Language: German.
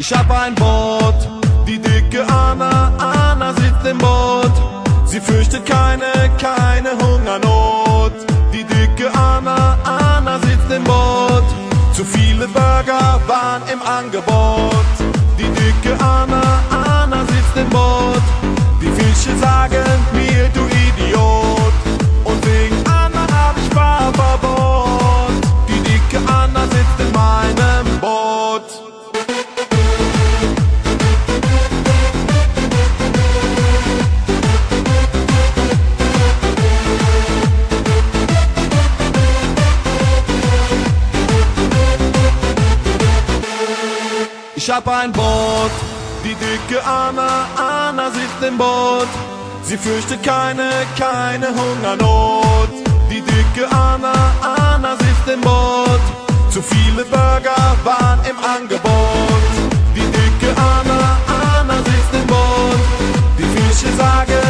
Ich hab ein Boot, die dicke Anna sitzt im Boot. Sie fürchtet keine Hungernot. Die dicke Anna sitzt im Boot. Zu viele Burger waren im Angebot. Die dicke Anna sitzt im Boot. Die Fische sagen mir, du Idiot. Und wegen Anna hab ich Fahrverbot. Die dicke Anna sitzt in meinem Boot. Ich hab ein Boot, die dicke Anna sitzt im Boot. Sie fürchtet keine Hungernot. Die dicke Anna sitzt im Boot. Zu viele Burger waren im Angebot. Die dicke Anna sitzt im Boot. Die Fische sagen